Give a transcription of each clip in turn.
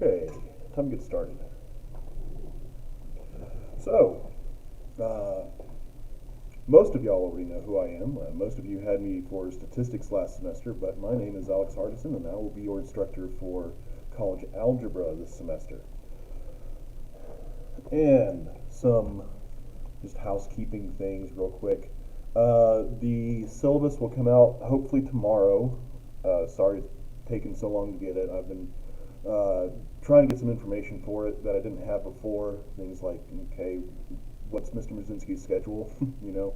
Okay, time to get started. So, uh, most of y'all already know who I am. Most of you had me for statistics last semester, but my name is Alex Hardison, and I will be your instructor for college algebra this semester. And some just housekeeping things, real quick. The syllabus will come out hopefully tomorrow. Sorry it's taken so long to get it. I've been uh, trying to get some information for it that I didn't have before. Things like, okay, what's Mr. Mazinski's schedule? you know.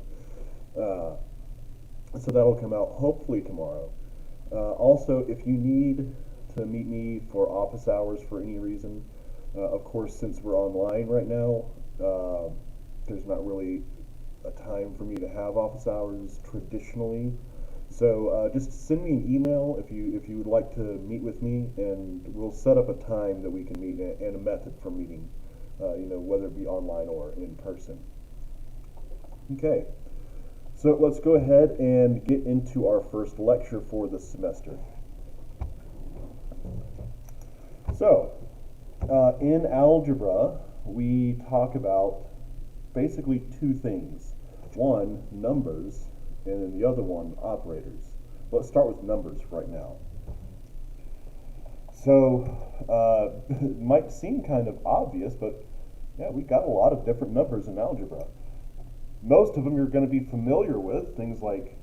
So that'll come out hopefully tomorrow. Also, if you need to meet me for office hours for any reason, of course, since we're online right now, uh, there's not really a time for me to have office hours traditionally. So just send me an email if you would like to meet with me, and we'll set up a time that we can meet and a method for meeting. Whether it be online or in person. Okay, so let's go ahead and get into our first lecture for the semester. So, in algebra, we talk about basically two things. One, numbers, and then the other one, operators. Let's start with numbers right now. So, it might seem kind of obvious, but yeah, we've got a lot of different numbers in algebra. Most of them you're going to be familiar with, things like,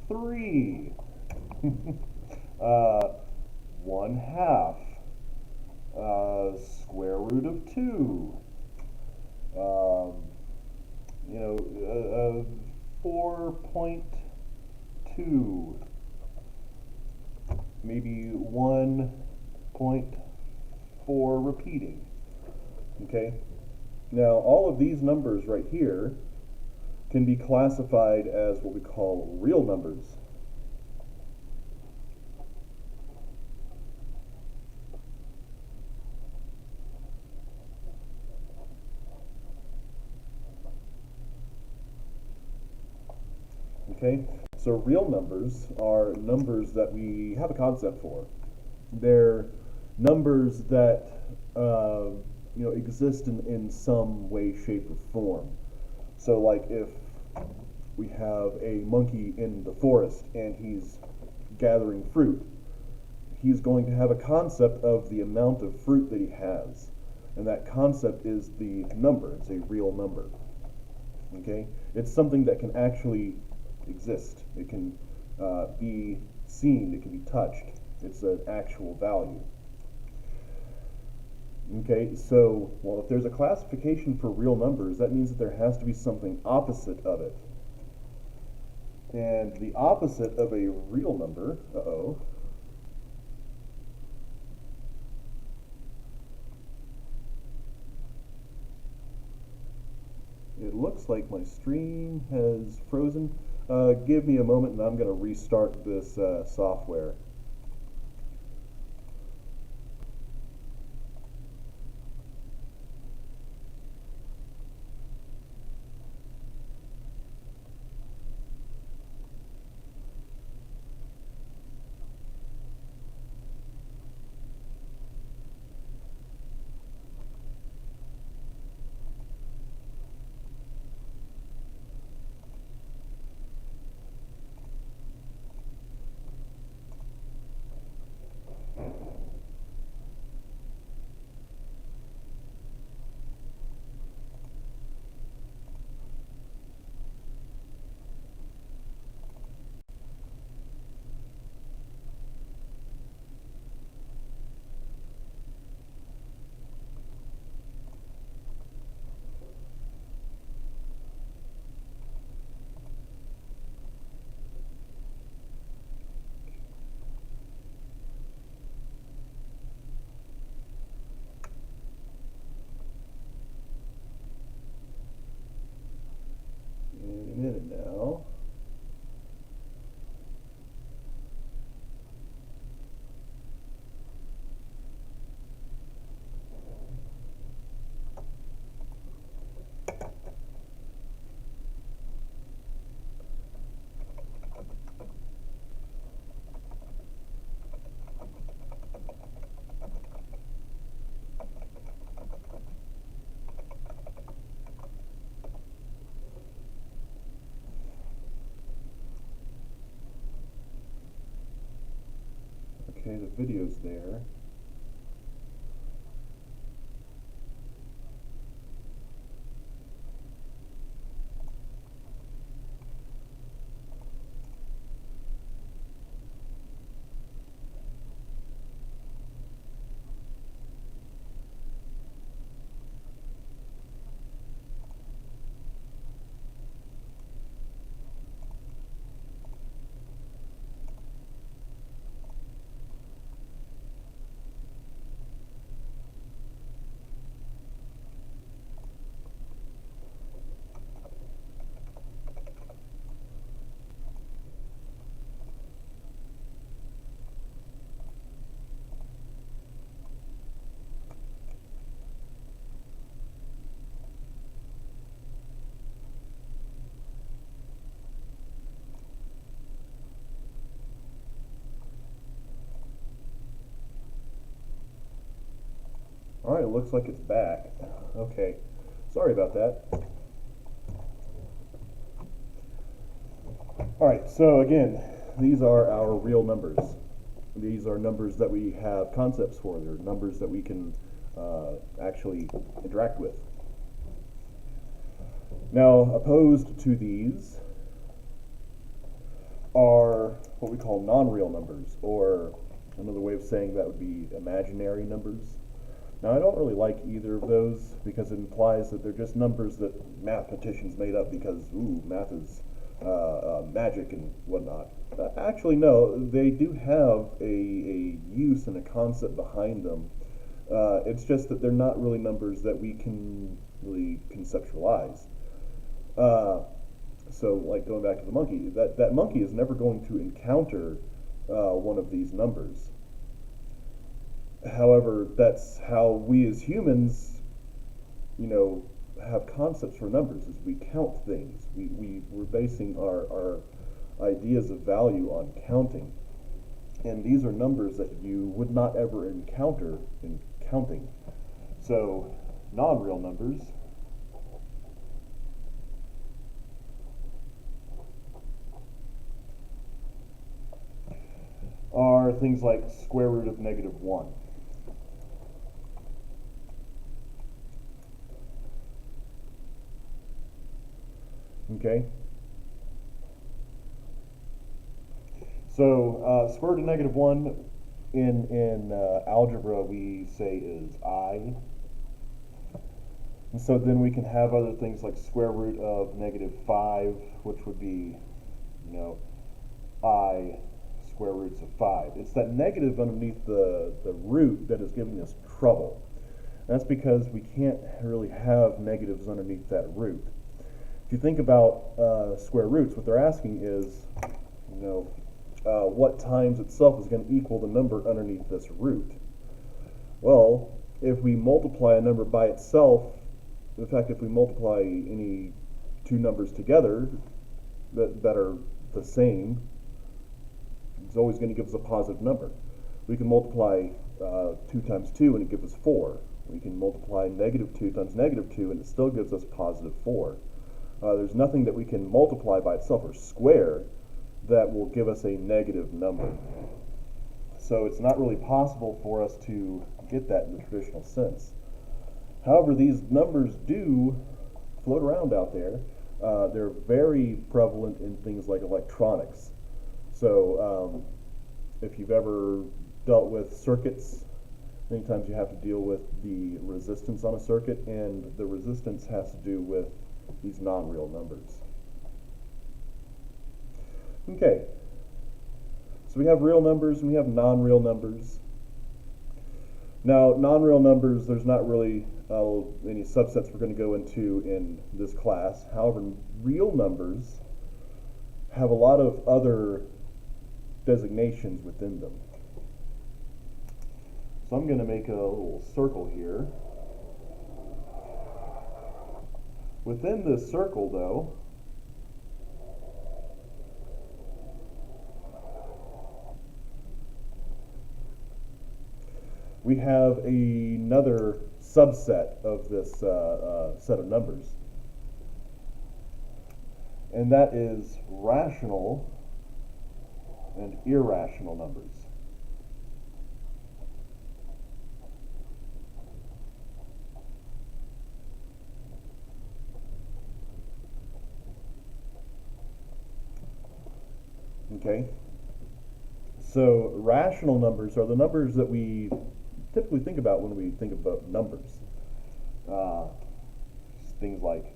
3, uh, 1/2, square root of 2, um, 4.2, maybe 1.4 repeating. Okay? Now, all of these numbers right here can be classified as what we call real numbers. Okay? So real numbers are numbers that we have a concept for. They're numbers that exist in some way, shape, or form. So, like if we have a monkey in the forest and he's gathering fruit, he's going to have a concept of the amount of fruit that he has, and that concept is the number. It's a real number. Okay, it's something that can actually exist. It can be seen. It can be touched. It's an actual value. Okay, so, well, if there's a classification for real numbers, that means that there has to be something opposite of it. And the opposite of a real number, it looks like my stream has frozen. Give me a moment and I'm going to restart this software. Okay, the video's there. Alright, it looks like it's back. Okay, sorry about that. Alright, so again, these are our real numbers. These are numbers that we have concepts for. They're numbers that we can actually interact with. Now, opposed to these are what we call non-real numbers, or another way of saying that would be imaginary numbers. Now, I don't really like either of those because it implies that they're just numbers that mathematicians made up because, ooh, math is magic and whatnot. Actually, no, they do have a use and a concept behind them. It's just that they're not really numbers that we can really conceptualize. So, like going back to the monkey, that monkey is never going to encounter one of these numbers. However, that's how we as humans, have concepts for numbers, is we count things. We're basing our ideas of value on counting. And these are numbers that you would not ever encounter in counting. So, non-real numbers are things like square root of -1. Okay? So, square root of -1 in algebra we say is I. And so then we can have other things like square root of -5, which would be, I square roots of 5. It's that negative underneath the root that is giving us trouble. That's because we can't really have negatives underneath that root. If you think about square roots, what they're asking is, what times itself is going to equal the number underneath this root. Well, if we multiply a number by itself, in fact, if we multiply any two numbers together that are the same, it's always going to give us a positive number. We can multiply 2 times 2 and it gives us 4. We can multiply -2 times -2 and it still gives us positive 4. There's nothing that we can multiply by itself or square that will give us a negative number. So it's not really possible for us to get that in the traditional sense. However, these numbers do float around out there. They're very prevalent in things like electronics. So if you've ever dealt with circuits, many times you have to deal with the resistance on a circuit, and the resistance has to do with these non-real numbers. Okay, so we have real numbers and we have non-real numbers. Now, non-real numbers, there's not really any subsets we're going to go into in this class. However, real numbers have a lot of other designations within them. So I'm going to make a little circle here. Within this circle, though, we have another subset of this set of numbers, and that is rational and irrational numbers. Okay? So rational numbers are the numbers that we typically think about when we think about numbers. Uh, Things like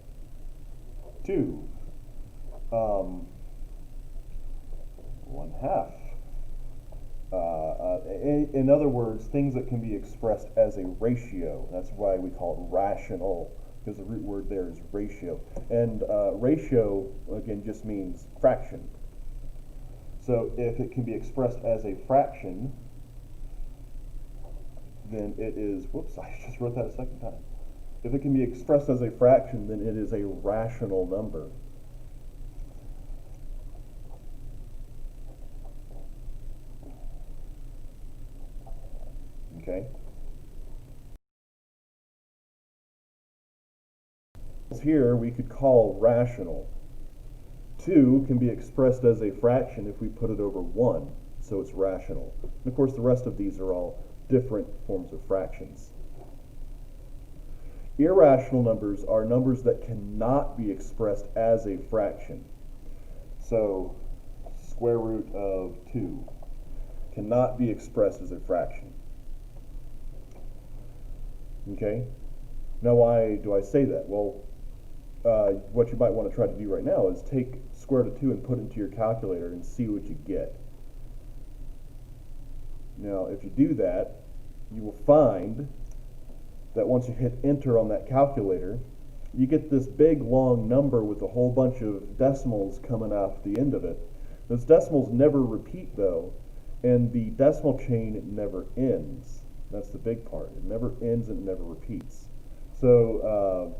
2, 1/2. In other words, things that can be expressed as a ratio. That's why we call it rational, because the root word there is ratio. And ratio, again, just means fraction. So if it can be expressed as a fraction, then it is, whoops, I just wrote that a second time. If it can be expressed as a fraction, then it is a rational number. Okay? Here we could call rational. 2 can be expressed as a fraction if we put it over 1, so it's rational. And of course the rest of these are all different forms of fractions. Irrational numbers are numbers that cannot be expressed as a fraction. So square root of 2 cannot be expressed as a fraction. Okay? Now why do I say that? Well, what you might want to try to do right now is take square root of 2 and put it into your calculator and see what you get. Now, if you do that, you will find that once you hit enter on that calculator, you get this big long number with a whole bunch of decimals coming off the end of it. Those decimals never repeat though, and the decimal chain never ends. That's the big part. It never ends and it never repeats. So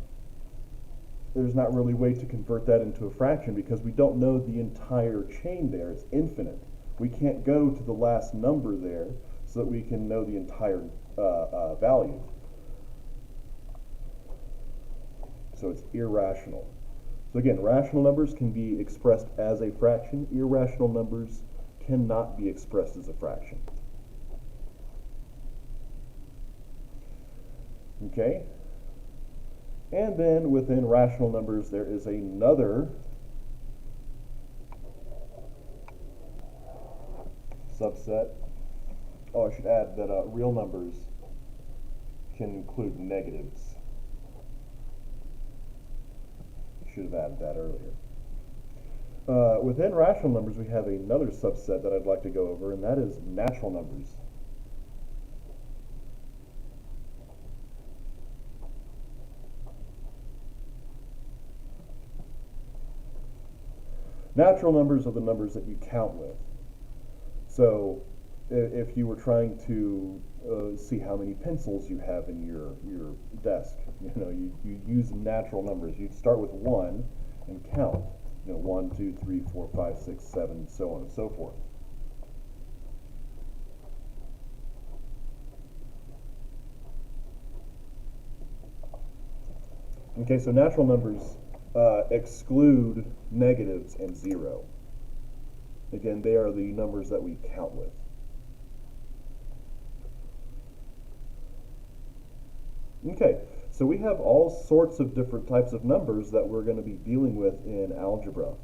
there's not really a way to convert that into a fraction because we don't know the entire chain there. It's infinite. We can't go to the last number there so that we can know the entire value. So it's irrational. So again, rational numbers can be expressed as a fraction. Irrational numbers cannot be expressed as a fraction. Okay? And then within rational numbers, there is another subset. Oh, I should add that real numbers can include negatives. Should have added that earlier. Within rational numbers, we have another subset that I'd like to go over, and that is natural numbers. Natural numbers are the numbers that you count with. So if you were trying to see how many pencils you have in your desk, you use natural numbers. You'd start with 1 and count. 1, 2, 3, 4, 5, 6, 7, so on and so forth. Okay, so natural numbers exclude negatives and 0. Again, they are the numbers that we count with. Okay, so we have all sorts of different types of numbers that we're going to be dealing with in algebra.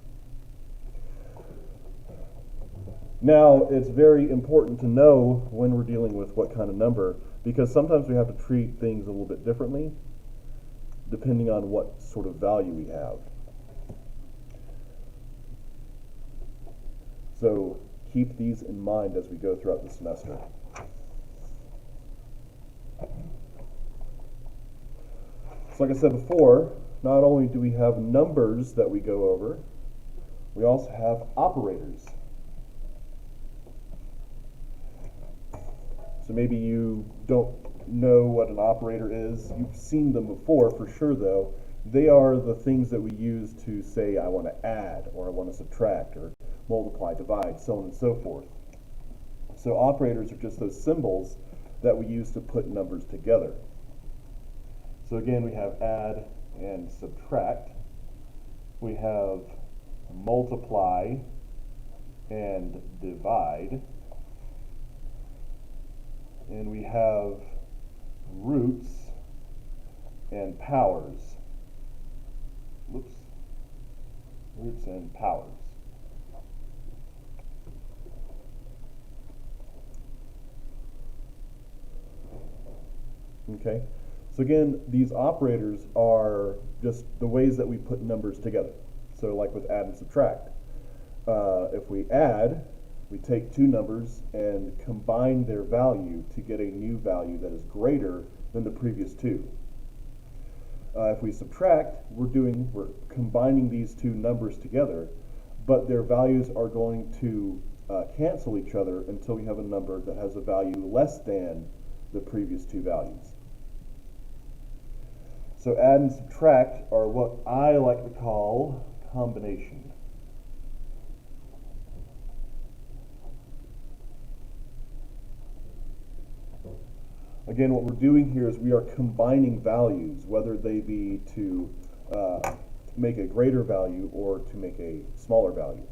Now, it's very important to know when we're dealing with what kind of number, because sometimes we have to treat things a little bit differently depending on what sort of value we have. So keep these in mind as we go throughout the semester. So like I said before, not only do we have numbers that we go over, we also have operators. So maybe you don't know what an operator is. You've seen them before for sure though. They are the things that we use to say I want to add, or I want to subtract, or multiply, divide, so on and so forth. So operators are just those symbols that we use to put numbers together. So again, we have add and subtract. We have multiply and divide. And we have roots and powers. Roots and powers. Okay? So again, these operators are just the ways that we put numbers together. So like with add and subtract. If we add, we take two numbers and combine their value to get a new value that is greater than the previous two. If we subtract, we're combining these two numbers together, but their values are going to cancel each other until we have a number that has a value less than the previous two values. So add and subtract are what I like to call combination. Again, what we're doing here is we are combining values, whether they be to make a greater value or to make a smaller value.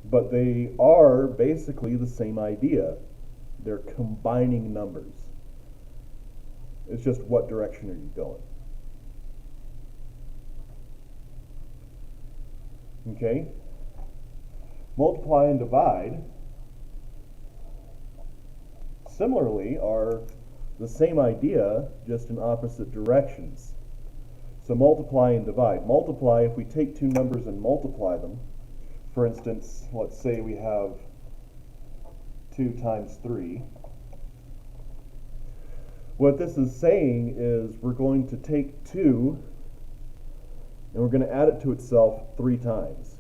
But they are basically the same idea. They're combining numbers. It's just what direction are you going? Okay? Multiply and divide similarly are the same idea, just in opposite directions. So multiply and divide. Multiply, if we take two numbers and multiply them, for instance, let's say we have 2 times 3. What this is saying is we're going to take 2 and we're going to add it to itself 3 times.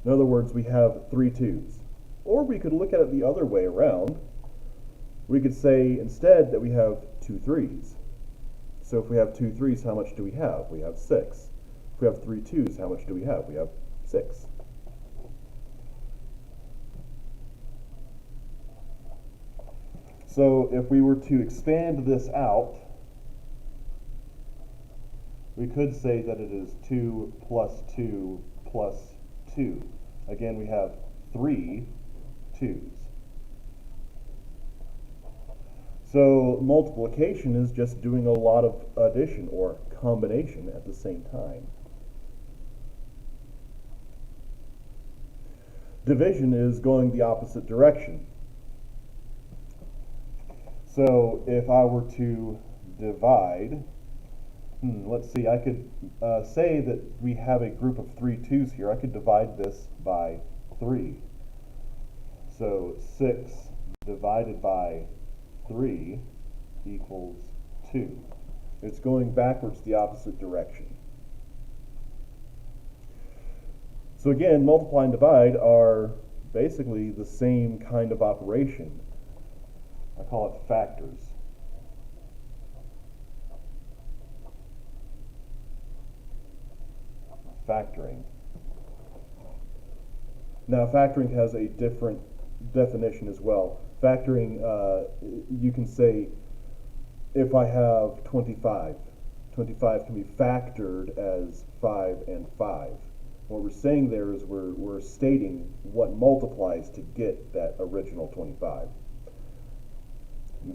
In other words, we have 3 2's. Or we could look at it the other way around. We could say instead that we have 2 3's. So if we have 2 3's, how much do we have? We have 6. If we have 3 2's, how much do we have? We have 6. So if we were to expand this out, we could say that it is 2 plus 2 plus 2. Again, we have 3 2's. So multiplication is just doing a lot of addition or combination at the same time. Division is going the opposite direction. So if I were to divide, let's see, I could say that we have a group of 3 2's here. I could divide this by 3. So 6 divided by 3 equals 2. It's going backwards the opposite direction. So again, multiply and divide are basically the same kind of operation. I call it factors. Factoring. Now, factoring has a different definition as well. Factoring, you can say, if I have 25, 25 can be factored as 5 and 5. What we're saying there is we're stating what multiplies to get that original 25.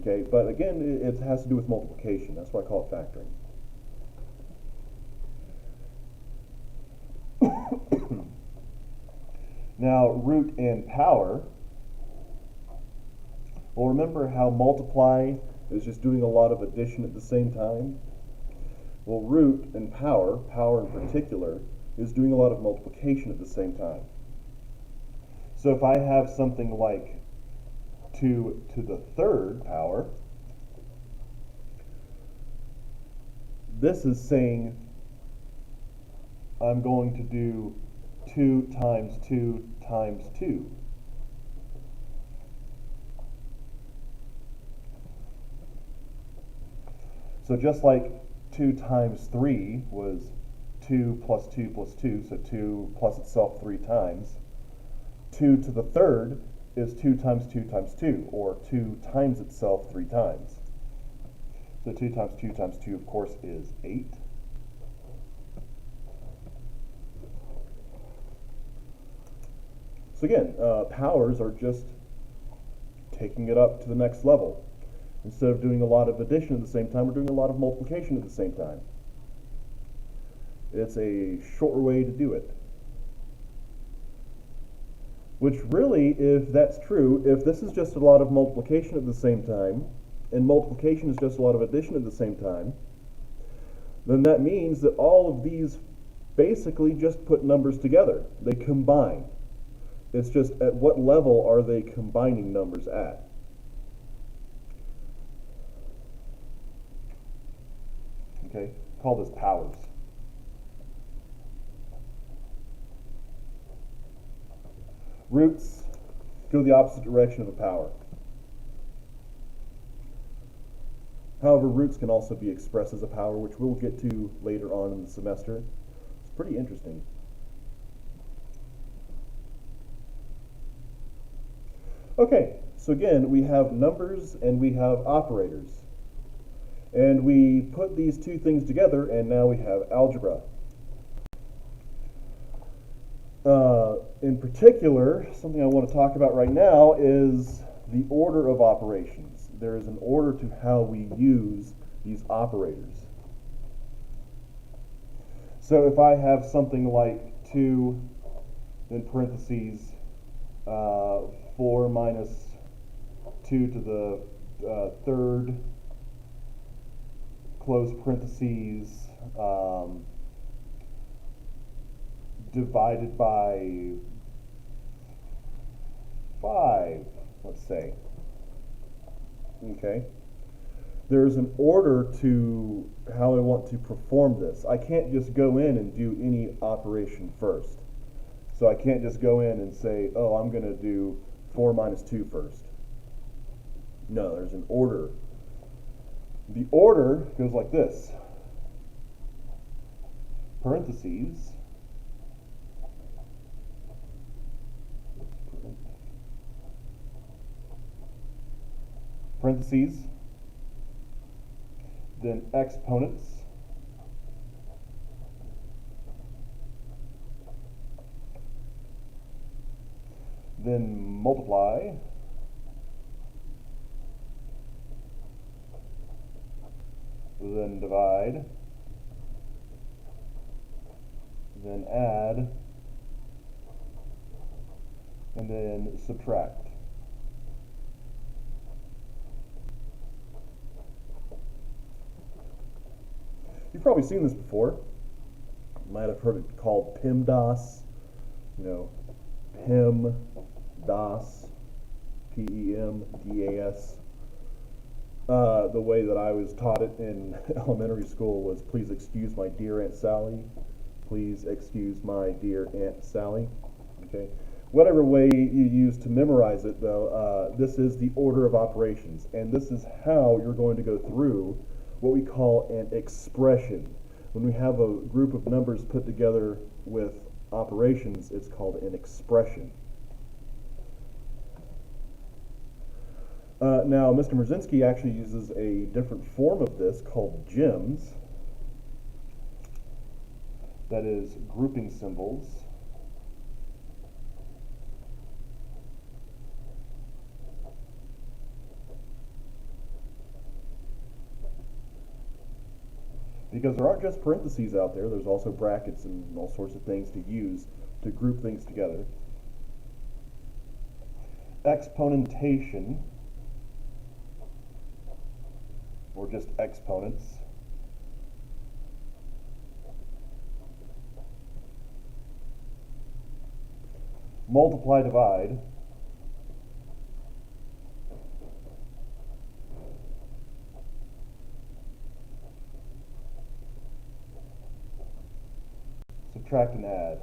Okay, but again, it has to do with multiplication. That's why I call it factoring. Now, root and power. Well, remember how multiply is just doing a lot of addition at the same time? Well, root and power, power in particular, is doing a lot of multiplication at the same time. So if I have something like 2 to the third power, this is saying I'm going to do 2 times 2 times 2. So just like 2 times 3 was 2 plus 2 plus 2, so 2 plus itself 3 times, 2 to the third is 2 times 2 times 2, or 2 times itself 3 times. So 2 times 2 times 2, of course, is 8. So again, powers are just taking it up to the next level. Instead of doing a lot of addition at the same time, we're doing a lot of multiplication at the same time. It's a shorter way to do it. Which really, if that's true, if this is just a lot of multiplication at the same time, and multiplication is just a lot of addition at the same time, then that means that all of these basically just put numbers together. They combine. It's just at what level are they combining numbers at? Okay, call this powers. Roots go the opposite direction of a power. However, roots can also be expressed as a power, which we'll get to later on in the semester. It's pretty interesting. Okay, so again, we have numbers and we have operators. And we put these two things together, and now we have algebra. In particular, something I want to talk about right now is the order of operations. There is an order to how we use these operators. So if I have something like 2, then parentheses, 4 minus 2 to the third, close parentheses, divided by 5, let's say. Okay. There's an order to how I want to perform this. I can't just go in and do any operation first. So I can't just go in and say, oh, I'm going to do 4 minus 2 first. No, there's an order. The order goes like this. Parentheses. Parentheses, then exponents, then multiply, then divide, then add, and then subtract. You've probably seen this before. You might have heard it called PEMDAS. You know, PEMDAS, P-E-M-D-A-S. The way that I was taught it in elementary school was, please excuse my dear Aunt Sally. Please excuse my dear Aunt Sally. Okay. Whatever way you use to memorize it, though, this is the order of operations, and this is how you're going to go through what we call an expression. When we have a group of numbers put together with operations, it's called an expression. Now, Mr. Merzinski actually uses a different form of this called GEMS. That is grouping symbols. Because there aren't just parentheses out there, there's also brackets and all sorts of things to use to group things together. Exponentation, or just exponents. Multiply, divide. Subtract and add.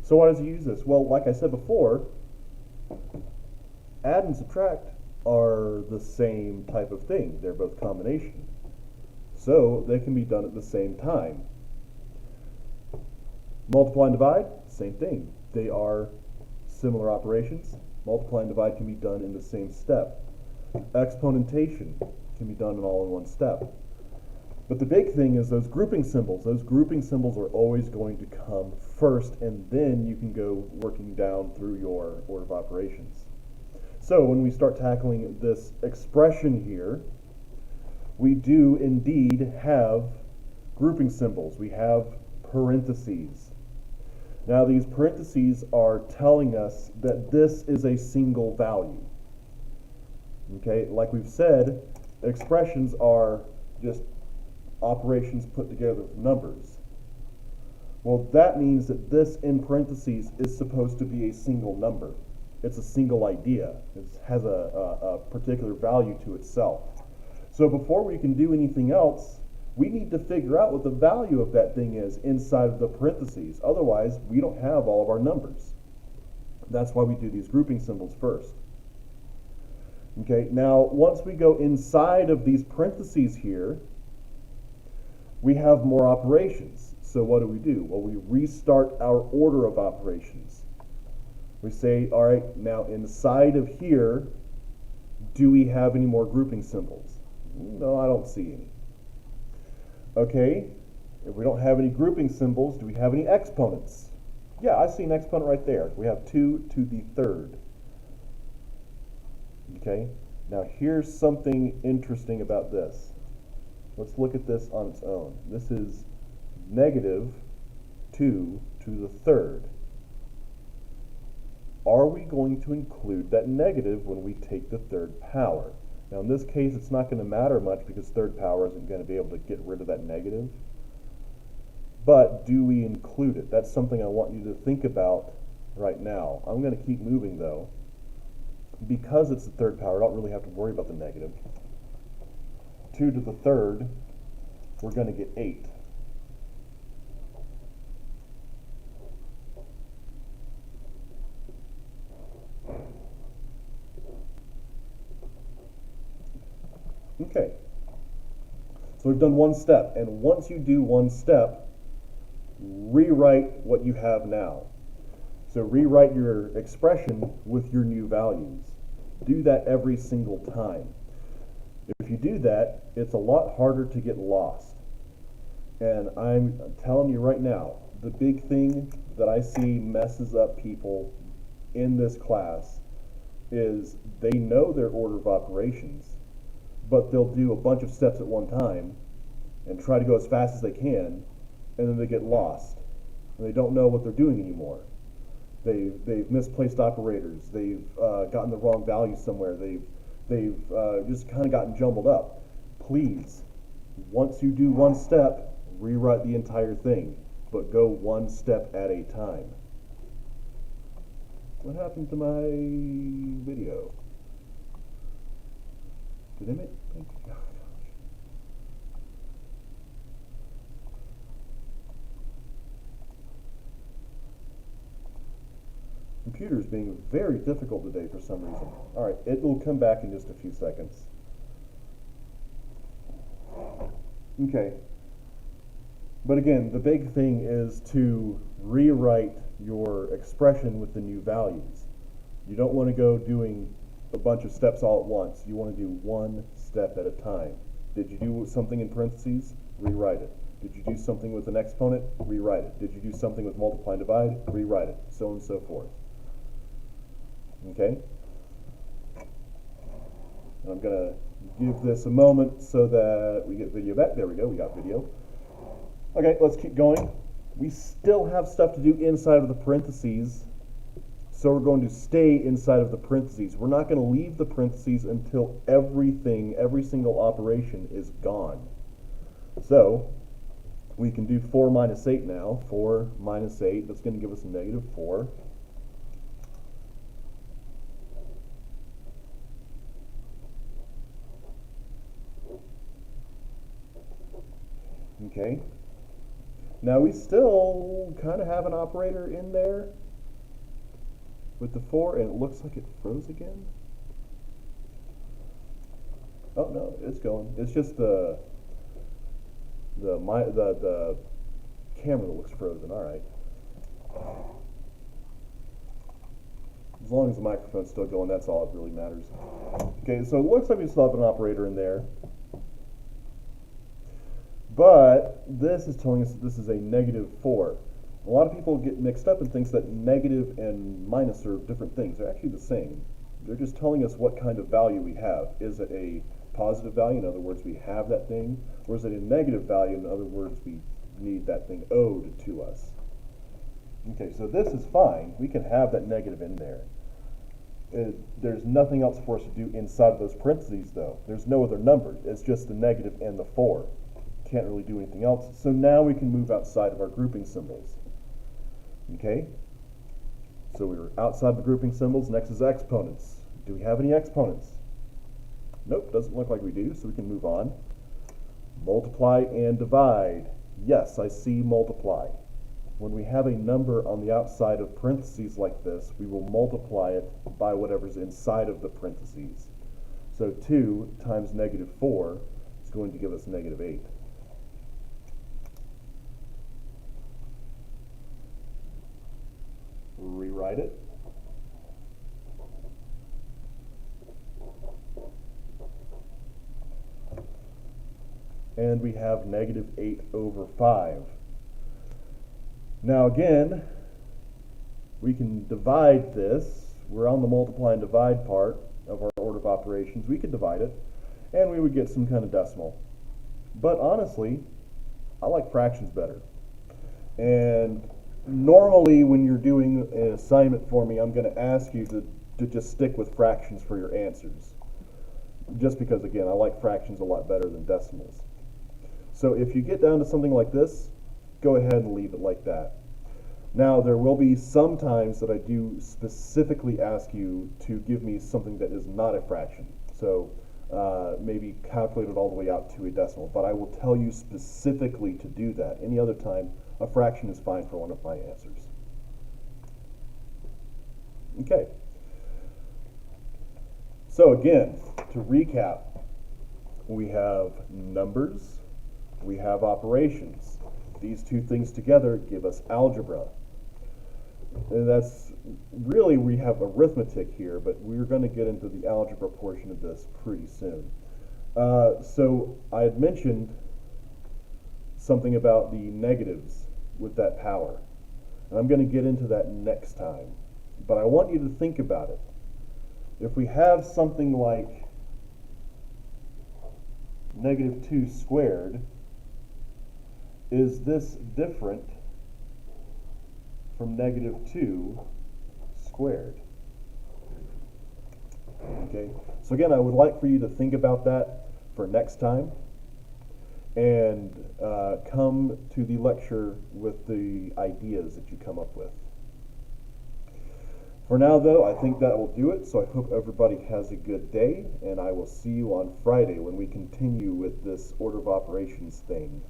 So why does he use this? Well, like I said before, add and subtract are the same type of thing. They're both combination. So they can be done at the same time. Multiply and divide, same thing. They are similar operations. Multiply and divide can be done in the same step. Exponentation can be done all in one step. But the big thing is those grouping symbols. Those grouping symbols are always going to come first, and then you can go working down through your order of operations. So when we start tackling this expression here, we do indeed have grouping symbols. We have parentheses. Now these parentheses are telling us that this is a single value. Okay, like we've said, expressions are just operations put together with numbers. Well, that means that this in parentheses is supposed to be a single number. It's a single idea. It has a particular value to itself. So before we can do anything else, we need to figure out what the value of that thing is inside of the parentheses. Otherwise, we don't have all of our numbers. That's why we do these grouping symbols first. Okay, now once we go inside of these parentheses here, we have more operations. So what do? Well, we restart our order of operations. We say, all right, now inside of here, do we have any more grouping symbols? No, I don't see any. Okay, if we don't have any grouping symbols, do we have any exponents? Yeah, I see an exponent right there. We have 2 to the third. Okay, now here's something interesting about this. Let's look at this on its own. This is negative 2 to the third. Are we going to include that negative when we take the third power? Now in this case, it's not going to matter much because third power isn't going to be able to get rid of that negative. But do we include it? That's something I want you to think about right now. I'm going to keep moving though. Because it's the third power, I don't really have to worry about the negative. 2 to the third, we're going to get 8. Okay, so we've done one step, and once you do one step, rewrite what you have now. So rewrite your expression with your new values. Do that every single time. If you do that, it's a lot harder to get lost. And I'm telling you right now, the big thing that I see messes up people in this class is they know their order of operations, but they'll do a bunch of steps at one time and try to go as fast as they can, and then they get lost. And they don't know what they're doing anymore. They've misplaced operators. They've gotten the wrong value somewhere. They've just kind of gotten jumbled up. Please, once you do one step, rewrite the entire thing, but go one step at a time. What happened to my video? Did it make? Oh, gosh. Computer's being very difficult today for some reason. All right, it will come back in just a few seconds. Okay. But again, the big thing is to rewrite your expression with the new values. You don't want to go doing a bunch of steps all at once. You want to do one step at a time. Did you do something in parentheses? Rewrite it. Did you do something with an exponent? Rewrite it. Did you do something with multiply and divide? Rewrite it. So on and so forth. Okay? And I'm going to give this a moment so that we get video back. There we go. We got video. Okay, let's keep going. We still have stuff to do inside of the parentheses, so we're going to stay inside of the parentheses. We're not going to leave the parentheses until everything, every single operation is gone. So we can do 4 minus 8 now. 4 minus 8, that's going to give us a negative 4. Okay. Now we still kind of have an operator in there with the 4, and it looks like it froze again. Oh no, it's going. It's just the camera that looks frozen. All right. As long as the microphone's still going, that's all that really matters. Okay, so it looks like we still have an operator in there. But this is telling us that this is a negative 4. A lot of people get mixed up and think that negative and minus are different things. They're actually the same. They're just telling us what kind of value we have. Is it a positive value, in other words, we have that thing, or is it a negative value, in other words, we need that thing owed to us? Okay, so this is fine. We can have that negative in there. There's nothing else for us to do inside of those parentheses, though. There's no other number. It's just the negative and the 4. Can't really do anything else. So now we can move outside of our grouping symbols. Okay? So we were outside the grouping symbols. Next is exponents. Do we have any exponents? Nope, doesn't look like we do, so we can move on. Multiply and divide. Yes, I see multiply. When we have a number on the outside of parentheses like this, we will multiply it by whatever's inside of the parentheses. So 2 times negative 4 is going to give us negative 8. Rewrite it. And we have negative 8 over 5. Now again, we can divide this. We're on the multiply and divide part of our order of operations. We could divide it, and we would get some kind of decimal. But honestly, I like fractions better. And normally when you're doing an assignment for me, I'm going to ask you to just stick with fractions for your answers. Just because, again, I like fractions a lot better than decimals. So if you get down to something like this, go ahead and leave it like that. Now, there will be some times that I do specifically ask you to give me something that is not a fraction. So maybe calculate it all the way out to a decimal, but I will tell you specifically to do that. Any other time, a fraction is fine for one of my answers. Okay. So again, to recap, we have numbers, we have operations. These two things together give us algebra. And that's really, we have arithmetic here, but we're going to get into the algebra portion of this pretty soon. So I had mentioned something about the negatives with that power. And I'm going to get into that next time. But I want you to think about it. If we have something like negative 2 squared, is this different from negative 2 squared? Okay, so again, I would like for you to think about that for next time and come to the lecture with the ideas that you come up with. For now, though, I think that will do it, so I hope everybody has a good day, and I will see you on Friday when we continue with this order of operations thing.